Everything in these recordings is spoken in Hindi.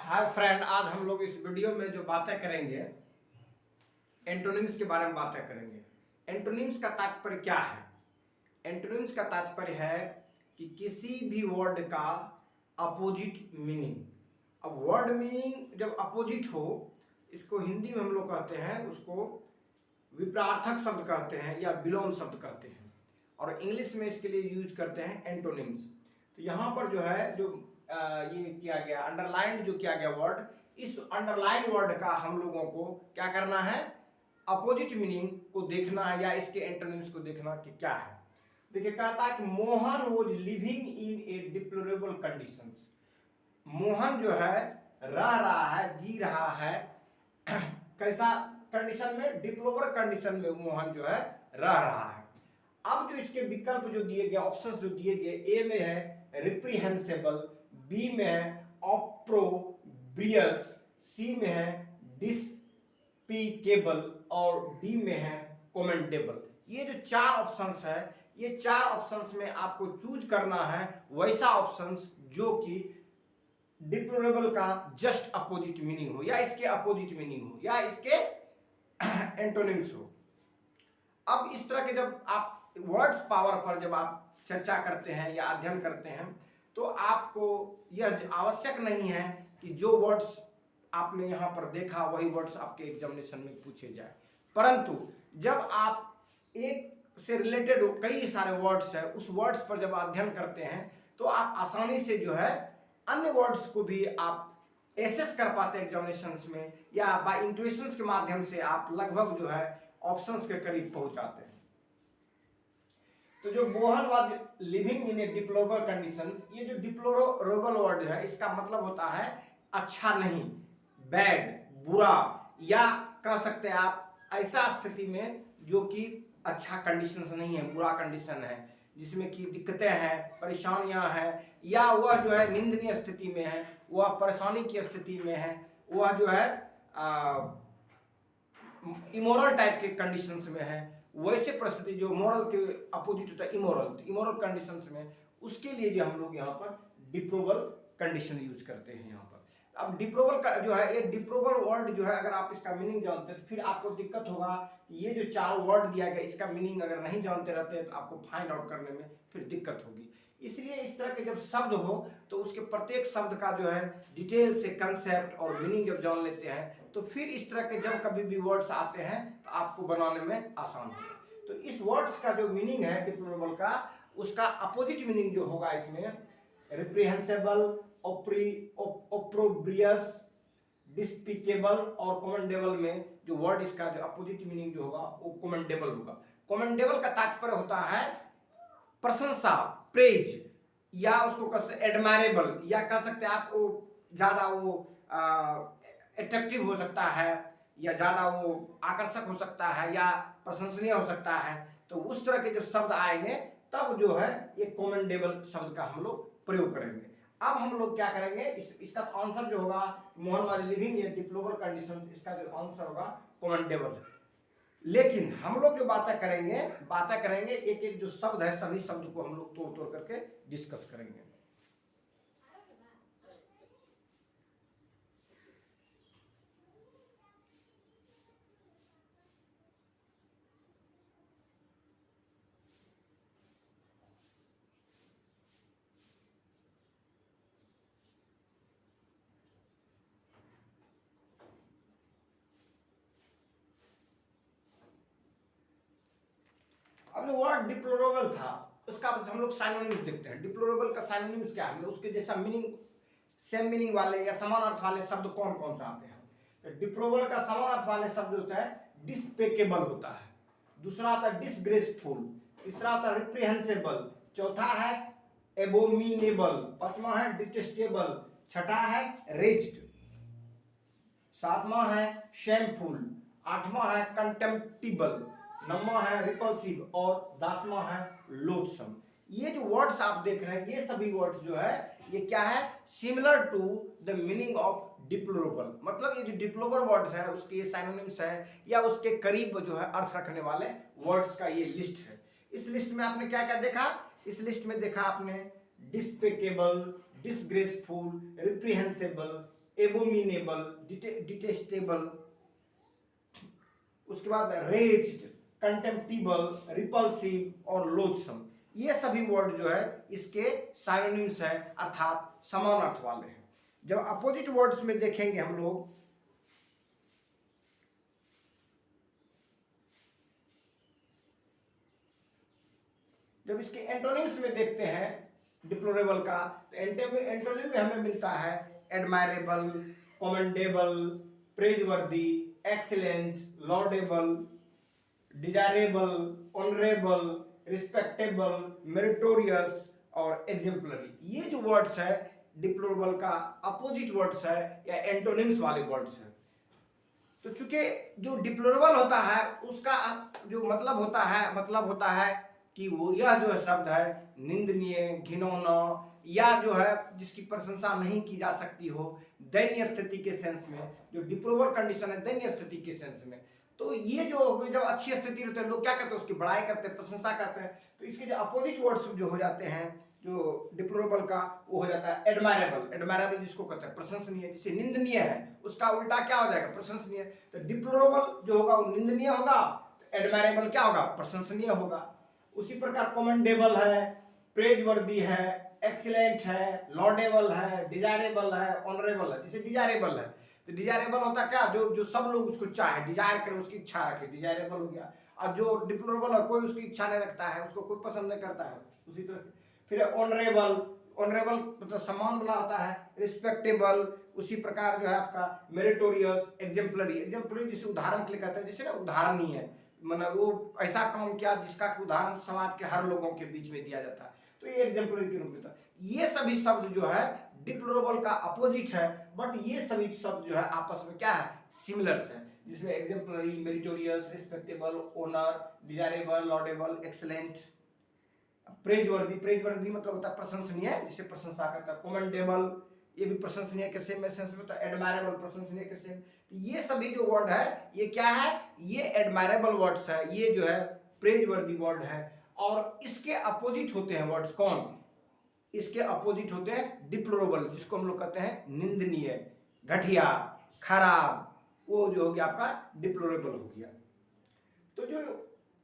हाय फ्रेंड, आज हम लोग इस वीडियो में जो बातें करेंगे एंटोनिम्स के बारे में बातें करेंगे। एंटोनिम्स का तात्पर्य क्या है? एंटोनिम्स का तात्पर्य है कि किसी भी वर्ड का अपोजिट मीनिंग। अब वर्ड मीनिंग जब अपोजिट हो, इसको हिंदी में हम लोग कहते हैं, उसको विपरीतार्थक शब्द कहते हैं या विलोम शब्द कहते हैं, और इंग्लिश में इसके लिए यूज करते हैं एंटोनिम्स। तो यहाँ पर जो है ये किया गया अंडरलाइन जो किया गया वर्ड, इस अंडरलाइन वर्ड का हम लोगों को क्या करना है? अपोजिट मीनिंग को देखना है या इसके एंटोनिम्स को देखना कि क्या है। देखिए, कहता है कि Mohan was living in A deplorable conditions. Mohan जो है रह रहा है, जी रहा है कैसा कंडीशन में? डिप्लोरेबल कंडीशन में मोहन जो है रह रहा है। अब जो इसके विकल्प जो दिए गए, ऑप्शंस जो दिए गए, ए में है रिप्रीहेंसिबल, बी में है ऑप्रोब्रियस, सी में है डिस्पीकेबल और डी में है कमेंडेबल। ये जो चार ऑप्शंस है, ये चार ऑप्शंस में आपको चूज करना है वैसा ऑप्शंस जो कि डिप्लोरेबल का जस्ट अपोजिट मीनिंग हो, या इसके अपोजिट मीनिंग हो, या इसके एंटोनिम्स हो। अब इस तरह के जब आप वर्ड्स पावर पर जब आप चर्चा करते हैं या अध्ययन करते हैं, तो आपको यह आवश्यक नहीं है कि जो वर्ड्स आपने यहाँ पर देखा वही वर्ड्स आपके एग्जामिनेशन में पूछे जाए, परंतु जब आप एक से रिलेटेड कई सारे वर्ड्स है, उस वर्ड्स पर जब अध्ययन करते हैं तो आप आसानी से जो है अन्य वर्ड्स को भी आप एसेस कर पाते हैं एग्जामिनेशंस में, या बाय इंट्यूशंस के माध्यम से आप लगभग जो है ऑप्शंस के करीब पहुंच जाते हैं। तो जो Mohan was living in A deplorable conditions, ये जो डिप्लोरेबल वर्ड है, इसका मतलब होता है अच्छा नहीं, बैड, बुरा, या कह सकते हैं आप ऐसा स्थिति में जो कि अच्छा कंडीशन नहीं है, बुरा कंडीशन है, जिसमें कि दिक्कतें हैं, परेशानियां हैं, या वह जो है निंदनीय स्थिति में है, वह परेशानी की स्थिति में है, वह जो है इमोरल टाइप के कंडीशंस में है, वैसे परिस्थिति जो मोरल के अपोजिट होता है इमोरल कंडीशंस में, उसके लिए जो हम लोग यहाँ पर डिप्लोरेबल कंडीशन यूज करते हैं यहाँ पर। अब डिप्लोरेबल का जो है, ये डिप्लोरेबल वर्ड जो है, अगर आप इसका मीनिंग जानते हैं तो फिर आपको दिक्कत होगा कि ये जो चार वर्ड दिया गया इसका मीनिंग अगर नहीं जानते रहते हैं तो आपको फाइंड आउट करने में फिर दिक्कत होगी। इसलिए इस तरह के जब शब्द हो तो उसके प्रत्येक शब्द का जो है डिटेल से कंसेप्ट और मीनिंग जब जान लेते हैं तो फिर इस तरह के जब कभी भी वर्ड्स आते हैं तो आपको बनाने में आसान होगा। तो इस वर्ड्स का जो मीनिंग है डिप्लोरेबल का, उसका अपोजिट मीनिंग जो होगा इसमें रिप्रीहेंसिबल, ऑप्रोब्रियस, डिस्पीकेबल और कमेंडेबल में जो वर्ड इसका जो अपोजिट मीनिंग जो होगा वो कमेंडेबल होगा। कमेंडेबल का तात्पर्य होता है प्रशंसा, प्रेज, या उसको कह सकते एडमायरेबल, या कह सकते हैं आप वो ज्यादा वो अट्रैक्टिव हो सकता है, या ज्यादा वो आकर्षक हो सकता है, या प्रशंसनीय हो सकता है। तो उस तरह के जब शब्द आएंगे तब जो है ये कमेंडेबल शब्द का हम लोग प्रयोग करेंगे। अब हम लोग क्या करेंगे, इसका आंसर जो होगा Mohan was living in deplorable conditions, इसका जो आंसर होगा कमेंडेबल। लेकिन हम लोग जो बातें करेंगे एक एक जो शब्द है, सभी शब्द को हम लोग तोड़ तोड़ करके डिस्कस करेंगे। अब जो वर्ड डिप्लोरेबल था उसका हम लोग साइनोनिम्स देखते हैं। डिप्लोरेबल का साइनोनिम्स क्या है, उसके जैसा मीनिंग, सेम मीनिंग वाले या समान अर्थ वाले शब्द कौन कौन से आते हैं? तो डिप्लोरेबल का समान अर्थ वाले शब्द होता है डिस्पेकेबल होता है, दूसरा आता है डिसग्रेसफुल, तीसरा आता है रिप्रीहेंसिबल, चौथा है एबोमिनेबल, पांचवा है डिटेस्टेबल, छठा है रेज्ड, सातवां है शेमफुल, आठवां है कंटेम्प्टिबल, नौवां है रिपल्सिव और 10वां है लोथसम। ये जो वर्ड्स आप देख रहे हैं, ये सभी वर्ड्स जो है ये क्या है? Similar to the meaning of deplorable. मतलब ये जो डिप्लोरेबल वर्ड्स है उसके ये साइनोनिम्स है, या उसके करीब जो है अर्थ रखने वाले वर्ड्स का ये लिस्ट है। इस लिस्ट में आपने क्या क्या देखा? इस लिस्ट में देखा आपने डिस्पेकेबल, डिसग्रेसफुल, रिप्रीहेंसिबल, एबोमिनेबल, डिटेस्टेबल, उसके बाद रेज्ड, कंटेम्प्टिबल, रिपल्सिव और लोथसम, ये सभी वर्ड जो है इसके साइनोनिम्स है, अर्थात समान अर्थ वाले हैं। जब अपोजिट वर्ड्स में देखेंगे हम लोग, जब इसके एंटोनिम्स में देखते हैं डिप्लोरेबल का, तो एंटोनिम में हमें मिलता है admirable, commendable, praiseworthy, excellent, laudable, desirable, honourable, respectable, meritorious और एग्जेम्पलरी। ये जो वर्ड्स है डिप्लोरेबल का अपोजिट वर्ड्स है या एंटोनिम्स वाले वर्ड्स है। तो चूंकि जो डिप्लोरेबल होता है उसका जो मतलब होता है कि वो यह जो है शब्द है निंदनीय, घिनौना, या जो है जिसकी प्रशंसा नहीं की जा सकती हो, दयनीय स्थिति के सेंस में। जो डिप्लोरेबल कंडीशन है दयनीय स्थिति के सेंस में, तो ये जो जब अच्छी स्थिति रहती है लोग क्या करते हैं, उसकी बड़ाई करते हैं, प्रशंसा करते हैं। तो इसके जो अपोजिट वर्ड्स जो हो जाते हैं जो डिप्लोरेबल का, वो हो जाता है एडमायरेबल। एडमायरेबल जिसको कहते हैं प्रशंसनीय, जिसे निंदनीय है उसका उल्टा क्या हो जाएगा, प्रशंसनीय। तो डिप्लोरेबल जो होगा वो निंदनीय होगा, तो एडमायरेबल क्या होगा, प्रशंसनीय होगा। उसी प्रकार कमेंडेबल है, प्रेजवर्दी है, एक्सीलेंट है, लॉर्डेबल है, डिजायरेबल है, ऑनरेबल है। जैसे डिजायरेबल है तो डिजायरेबल होता क्या, जो सब लोग उसको चाहे, डिजायर करे, उसकी इच्छा रखे, डिजायरेबल हो गया। और जो डिप्लोरेबल है कोई उसकी इच्छा नहीं रखता है, उसको कोई पसंद नहीं करता है, उसी तरह। फिर ऑनरेबल, ऑनरेबल मतलब सम्मान वाला होता है। रिस्पेक्टेबल, उसी प्रकार जो है आपका मेरिटोरियस, एग्जेम्पलरी। एग्जेम्पलरी जिसे उदाहरण के लिए कहते हैं, जिसे ना उदाहरणीय है, मतलब वो ऐसा काम किया जिसका उदाहरण समाज के हर लोगों के बीच में दिया जाता है, तो ये एग्जेम्पलरी के रूप में था। ये सभी शब्द जो है डिप्लोरेबल का अपोजिट है, बट ये सभी शब्द जो है आपस में क्या है, सिमिलर्स है, जिसमें exemplary, meritorious, respectable, honour, desirable, laudable, excellent, praiseworthy. Praiseworthy मतलब होता है प्रशंसनीय, जिसे प्रशंसा करता है। कमेंडेबल, ये भी प्रशंसनीय के सेम सेंस में, तो एडमायरेबल प्रशंसनीय के सेम। तो ये सभी जो वर्ड है ये क्या है, ये एडमायरेबल वर्ड्स है, ये जो है प्रेजवर्दी वर्ड है। और इसके अपोजिट होते हैं वर्ड्स कौन, इसके अपोजिट होते हैं डिप्लोरेबल, जिसको हम लोग कहते हैं निंदनीय, घटिया, खराब, वो जो हो गया आपका डिप्लोरेबल हो गया। तो जो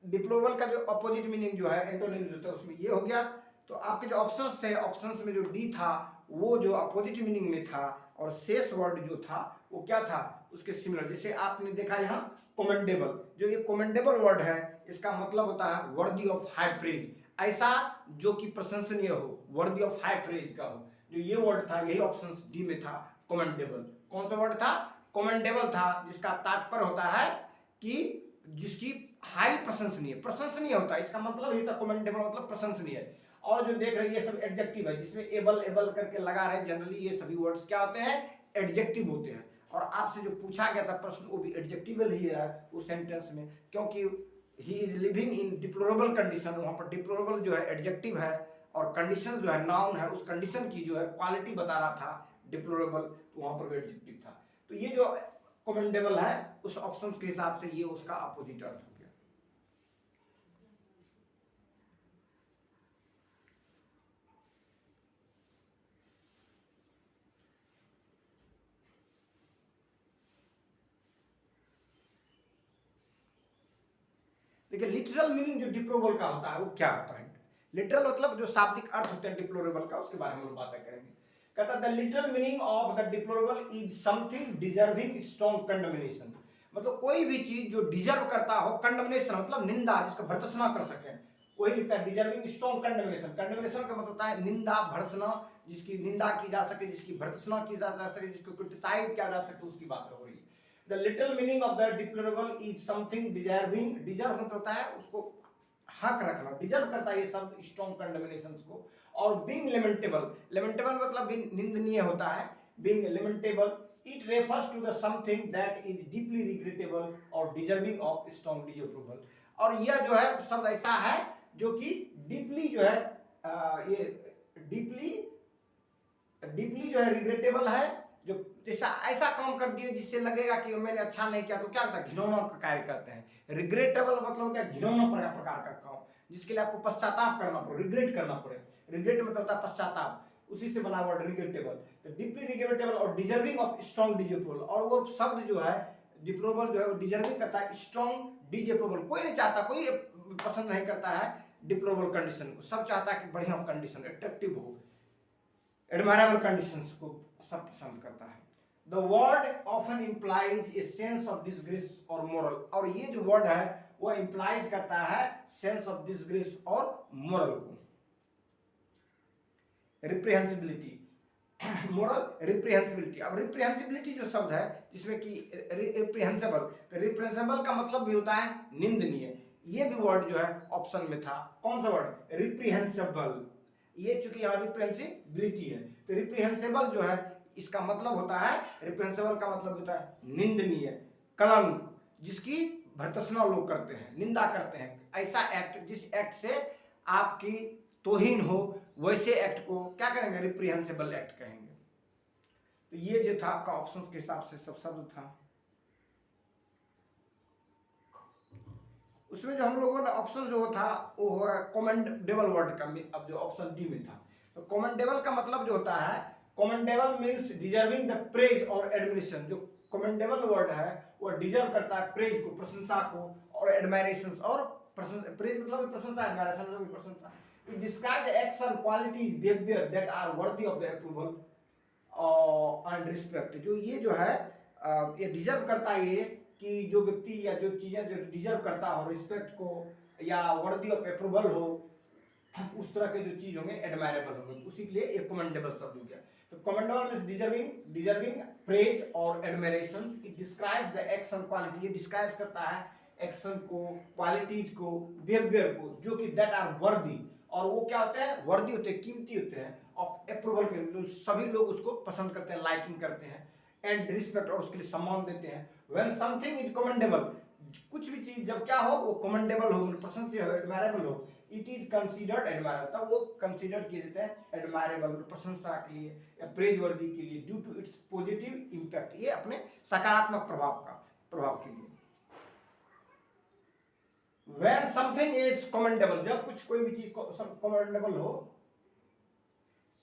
डिप्लोरेबल का जो अपोजिट मीनिंग जो है एंटोनिम्स होता है उसमें ये हो गया। तो आपके जो ऑप्शंस थे, ऑप्शंस में जो डी था वो जो अपोजिट मीनिंग में था, और शेष वर्ड जो था वो क्या था, उसके सिमिलर। जैसे आपने देखा यहाँ कमेंडेबल, जो ये कमेंडेबल वर्ड है इसका मतलब होता है वर्दी ऑफ हाई प्रेज, ऐसा जो कि प्रशंसनीय हो, वर्दी ऑफ हाई प्रेज का हो। जो ये वर्ड था यही ऑप्शन डी में था, कमेंडेबल। कौन सा वर्ड था, कमेंडेबल था, जिसका तात्पर्य होता है कि जिसकी हाई प्रशंसनीय, प्रशंसनीय होता है, इसका मतलब ही था कमेंडेबल मतलब प्रशंसनीय। और जो देख रहे हैं ये सब एडजेक्टिव है, जिसमें एबल एबल करके लगा रहे, जनरली ये सभी वर्ड्स क्या होते हैं, एडजेक्टिव होते हैं। और आपसे जो पूछा गया था प्रश्न वो भी एडजेक्टिवल ही है उस सेंटेंस में, क्योंकि he is living in deplorable condition, वहां पर डिप्लोरेबल जो है एडजेक्टिव है, और कंडीशन जो है नाउन है, उस कंडीशन की जो है क्वालिटी बता रहा था डिप्लोरेबल, तो वहां पर एडजेक्टिव था। तो ये जो कमेंडेबल है उस ऑप्शन के हिसाब से ये उसका अपोजिट अर्थ हो गया। देखिए लिटरल मीनिंग जो डिप्लोरेबल का होता है वो क्या होता है, लिटरल मतलब जो शाब्दिक अर्थ होते हैं डिप्लोरेबल का, उसके बारे में हम बातें करेंगे। कहता है the literal meaning of the deplorable is something deserving strong condemnation, मतलब कोई भी चीज जो डिजर्व करता हो, कंडमनेशन मतलब निंदा, जिसका भर्त्सना कर सके, वही लिखता है डिजर्विंग स्ट्रॉन्ग कंडमनेशन। कंडमनेशन का मतलब होता है निंदा, भर्त्सना, जिसकी निंदा की जा सके, जिसकी भर्त्सना की जा सके, जिसको क्रिटिसाइज किया जा सके, उसकी बात हो रही है। The literal meaning of the deplorable is something deserving, deserve मतलब होता है उसको हक रखना, डिजर्व करता है ये सब स्ट्रॉन्ग कंडमनेशंस को। और being lamentable, lamentable मतलब भी निंदनीय होता है, being lamentable it refers to the something that is deeply regrettable or deserving of strong disapproval। और यह जो है शब्द ऐसा है जो कि डीपली जो है ये डीपली जो है रिग्रेटेबल है, जो जैसा ऐसा काम कर दिए जिससे लगेगा कि मैंने अच्छा नहीं किया, तो क्या होता है, घिनौना का कार्य करते हैं। रिग्रेटेबल मतलब क्या, घिनौना प्रकार का काम, जिसके लिए आपको पश्चाताप करना पड़े, रिग्रेट करना पड़े। रिग्रेट मतलब होता है पश्चाताप। उसी से बना वर्ड रिग्रेटेबल। तो डीपली रिग्रेटेबल और डिजर्विंग ऑफ स्ट्रॉन्ग डिजेप्रोवल, और वो शब्द जो है डिप्लोरेबल जो है वो डिजर्विंग करता है स्ट्रॉन्ग डिजेप्रोवल। कोई नहीं चाहता, कोई पसंद नहीं करता है डिप्लोरेबल कंडीशन को, सब चाहता है कि बढ़िया कंडीशन, अट्रैक्टिव हो, एडमायरेबल कंडीशंस को सब पसंद करता है। The word often implies a sense of disgrace और मोरल, और ये जो वर्ड है वो इंप्लाइज करता है सेंस ऑफ डिसग्रेस और मोरल को। रिप्रिहेंसिबिलिटी, मोरल रिप्रिहेंसिबिलिटी। अब रिप्रिहेंसिबिलिटी जो शब्द है जिसमें कि रिप्रिहेंसिबल, तो रिप्रिहेंसिबल का मतलब भी होता है निंदनीय। ये भी वर्ड जो है ऑप्शन में था, कौन सा वर्ड, रिप्रिहेंसिबल। ये चूंकि यहाँ रिप्रिहेंसिबिलिटी है, तो रिप्रिहेंसिबल जो है इसका मतलब होता है, रिप्रिहेंसिबल का मतलब होता है निंदनीय, कलंक, जिसकी भर्त्सना लोग करते हैं, निंदा करते हैं। ऐसा एक्ट, जिस एक्ट से आपकी तौहीन हो, वैसे एक्ट को क्या कहेंगे, रिप्रिहेंसिबल एक्ट कहेंगे। तो ये जो था आपका ऑप्शन के हिसाब से सब शब्द था। उसमें जो हम लोगों ने ऑप्शन जो था वो है कमेंडेबल वर्ड का, अब जो ऑप्शन डी में था। तो कमेंडेबल का मतलब जो होता है, commendable means deserving the praise और एडमिरेशन। जो कमेंडेबल वर्ड है वो डिजर्व करता है प्रेज को, प्रशंसा को, और एडमायरेशन, और प्रेज मतलब प्रशंसा, एडमायरेशन मतलब प्रशंसा। It describe the action, qualities, behaviour that are worthy of the approval and respect. जो ये जो है ये डिजर्व करता है, ये कि जो व्यक्ति या जो चीजें जो डिजर्व करता हो रिस्पेक्ट को या वर्दी ऑफ अप्रूवल हो, उस तरह के जो चीज होंगे एडमायरेबल होंगे, उसी के लिए एक कमेंडेबल शब्द हो गया। तो कमेंडेबल मींस डिजर्विंग प्रेज और admiration. It describes the action quality, ये डिस्क्राइब करता है एक्शन को, क्वालिटीज को, बिहेवियर को, जो कि दैट आर वर्दी, और वो क्या होते हैं, वर्दी होते हैं, कीमती होते हैं, और अप्रूवल के सभी लोग उसको पसंद करते हैं, लाइकिंग करते हैं, एंड रिस्पेक्ट, और उसके लिए सम्मान देते हैं। व्हेन समथिंग इज कमेंडेबल, कुछ भी चीज जब क्या हो, वो कमेंडेबल हो, प्रशंसनीय हो, एडमायरेबल हो, इट इज कंसीडर्ड एडमायरेबल, तब वो कंसीडर किए जाते हैं एडमायरेबल, प्रशंसा के लिए या प्रेजवर्दी के लिए, due to its positive impact, ये अपने सकारात्मक प्रभाव के लिए। When something is commendable, जब कुछ कोई भी चीज commendable हो।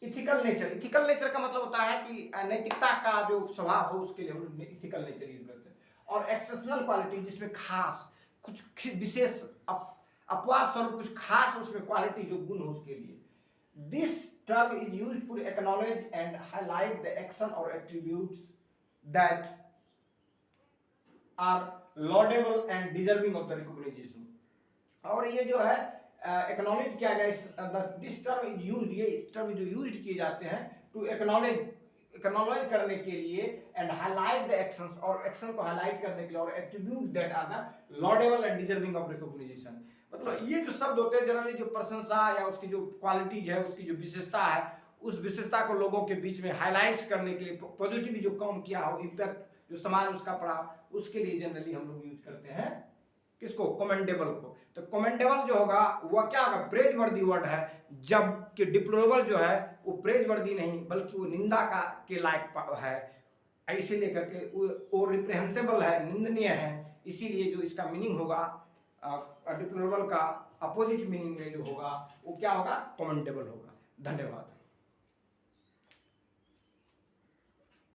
इथिकल नेचर, इथिकल नेचर का मतलब होता है कि नैतिकता का जो स्वभाव हो, उसके लिए हम इथिकल नेचर यूज करते हैं। और एक्सेप्शनल क्वालिटी, जिसमें खास कुछ विशेष अपवाद स्वरूप कुछ खास उसमें क्वालिटी जो गुण हो, उसके लिए। This term is used to acknowledge and highlight the action और attributes that are laudable and deserving of the recognition. और ये जो है एक्नॉलेज किया गया, दिस टर्म इज यूज्ड, ये टर्म जो यूज्ड किए जाते हैं टू एक्नॉलेज करने के लिए, एंड हाईलाइट द एक्शंस, और एक्शन को हाईलाइट करने के लिए, और attribute that are the laudable and deserving of recognition. मतलब ये जो शब्द होते हैं जनरली जो प्रशंसा या उसकी जो क्वालिटीज है, उसकी जो विशेषता है, उस विशेषता को लोगों के बीच में हाईलाइट्स करने के लिए, पॉजिटिव जो काम किया हो, इम्पैक्ट जो समाज उसका पड़ा, उसके लिए जनरली हम लोग यूज करते हैं किसको, कमेंडेबल को। तो कमेंडेबल जो होगा वह क्या होगा, प्रेज वर्दी वर्ड है, जबकि डिप्लोरेबल जो है वो प्रेज वर्दी नहीं बल्कि वो निंदा का के लायक है, ऐसे लेकर के वो रिप्रेहेंसिबल है, निंदनीय है। इसीलिए जो इसका मीनिंग होगा डिप्लोरेबल का अपोजिट मीनिंग में जो होगा वो क्या होगा, कमेंडेबल होगा। धन्यवाद।